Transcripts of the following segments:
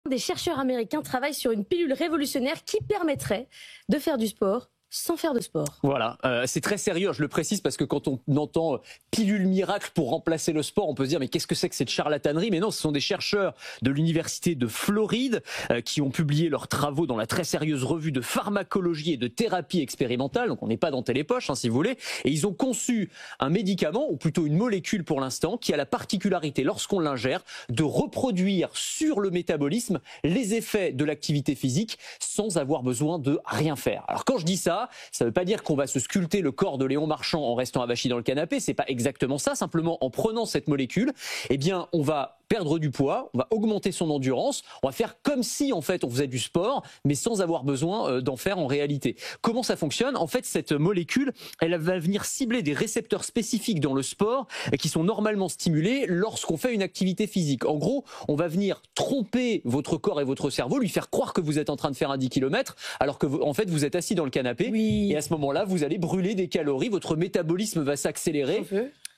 Des chercheurs américains travaillent sur une pilule révolutionnaire qui permettrait de faire du sport sans faire de sport. Voilà, c'est très sérieux, je le précise parce que quand on entend pilule miracle pour remplacer le sport, on peut se dire mais qu'est-ce que c'est que cette charlatanerie? Mais non, ce sont des chercheurs de l'université de Floride qui ont publié leurs travaux dans la très sérieuse revue de pharmacologie et de thérapie expérimentale, donc on n'est pas dans Télépoche si vous voulez, et ils ont conçu un médicament, ou plutôt une molécule pour l'instant, qui a la particularité lorsqu'on l'ingère de reproduire sur le métabolisme les effets de l'activité physique sans avoir besoin de rien faire. Alors quand je dis ça ne veut pas dire qu'on va se sculpter le corps de Léon Marchand en restant avachi dans le canapé, c'est pas exactement ça, simplement en prenant cette molécule, eh bien on va perdre du poids, on va augmenter son endurance, on va faire comme si en fait on faisait du sport, mais sans avoir besoin d'en faire en réalité. Comment ça fonctionne? En fait, cette molécule, elle va venir cibler des récepteurs spécifiques dans le sport qui sont normalement stimulés lorsqu'on fait une activité physique. En gros, on va venir tromper votre corps et votre cerveau, lui faire croire que vous êtes en train de faire un 10 km, alors que en fait vous êtes assis dans le canapé. Oui. Et à ce moment-là, vous allez brûler des calories, votre métabolisme va s'accélérer.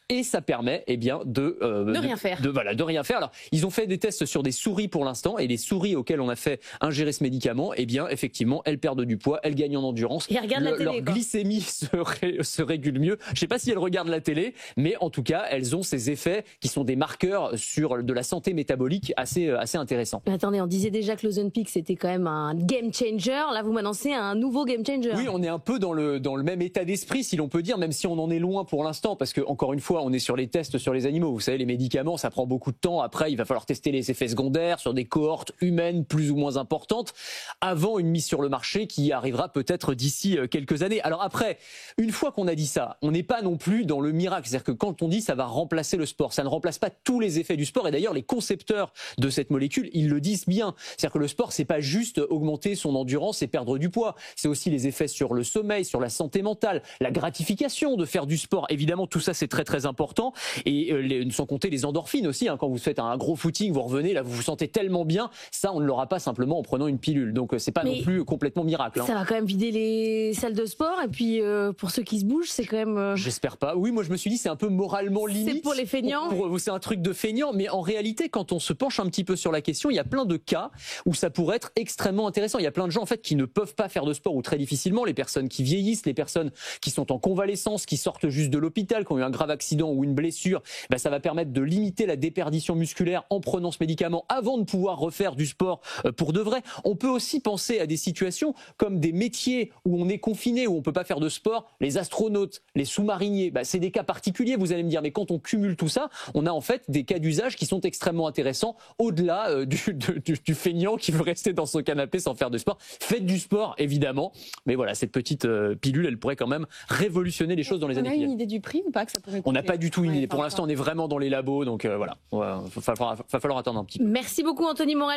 Et ça permet de rien faire. De rien faire. Alors, ils ont fait des tests sur des souris pour l'instant, et les souris auxquelles on a fait ingérer ce médicament, eh bien, effectivement, elles perdent du poids, elles gagnent en endurance. Et regardent la télé, leur glycémie se régule mieux. Je ne sais pas si elles regardent la télé, mais en tout cas, elles ont ces effets qui sont des marqueurs de la santé métabolique assez intéressants. Mais attendez, on disait déjà que l'Ozempic, c'était quand même un game changer. Là, vous m'annoncez un nouveau game changer. Oui, on est un peu dans le même état d'esprit, si l'on peut dire, même si on en est loin pour l'instant, parce que, encore une fois, on est sur les tests sur les animaux. Vous savez, les médicaments, ça prend beaucoup de temps. Après, il va falloir tester les effets secondaires sur des cohortes humaines plus ou moins importantes avant une mise sur le marché qui arrivera peut-être d'ici quelques années. Alors après, une fois qu'on a dit ça, on n'est pas non plus dans le miracle. C'est-à-dire que quand on dit ça va remplacer le sport, ça ne remplace pas tous les effets du sport. Et d'ailleurs, les concepteurs de cette molécule, ils le disent bien. C'est-à-dire que le sport, c'est pas juste augmenter son endurance et perdre du poids. C'est aussi les effets sur le sommeil, sur la santé mentale, la gratification de faire du sport. Évidemment, tout ça, c'est très très important. Et sans compter les endorphines aussi, quand vous faites un gros footing, vous revenez, là vous vous sentez tellement bien, ça on ne l'aura pas simplement en prenant une pilule, donc c'est pas non plus complètement miracle. Ça va quand même vider les salles de sport, et puis pour ceux qui se bougent, c'est quand même... J'espère pas, oui moi je me suis dit c'est un peu moralement limite. C'est pour les feignants. C'est un truc de feignant, mais en réalité quand on se penche un petit peu sur la question, il y a plein de cas où ça pourrait être extrêmement intéressant. Il y a plein de gens en fait qui ne peuvent pas faire de sport ou très difficilement, les personnes qui vieillissent, les personnes qui sont en convalescence, qui sortent juste de l'hôpital, qui ont eu un grave accident ou une blessure. Ça va permettre de limiter la déperdition musculaire en prenant ce médicament avant de pouvoir refaire du sport pour de vrai. On peut aussi penser à des situations comme des métiers où on est confiné, où on ne peut pas faire de sport, les astronautes, les sous-mariniers. C'est des cas particuliers, vous allez me dire, mais quand on cumule tout ça, on a en fait des cas d'usage qui sont extrêmement intéressants au-delà du feignant qui veut rester dans son canapé sans faire de sport. Faites du sport, évidemment, mais voilà, cette petite pilule, elle pourrait quand même révolutionner les choses dans les années qui viennent. On a une idée du prix ou pas que ça pourrait coûter? On n'a pas du tout une idée. Pour l'instant, on est vraiment dans les labos, donc voilà, va falloir attendre un petit peu. Merci beaucoup Anthony Morel.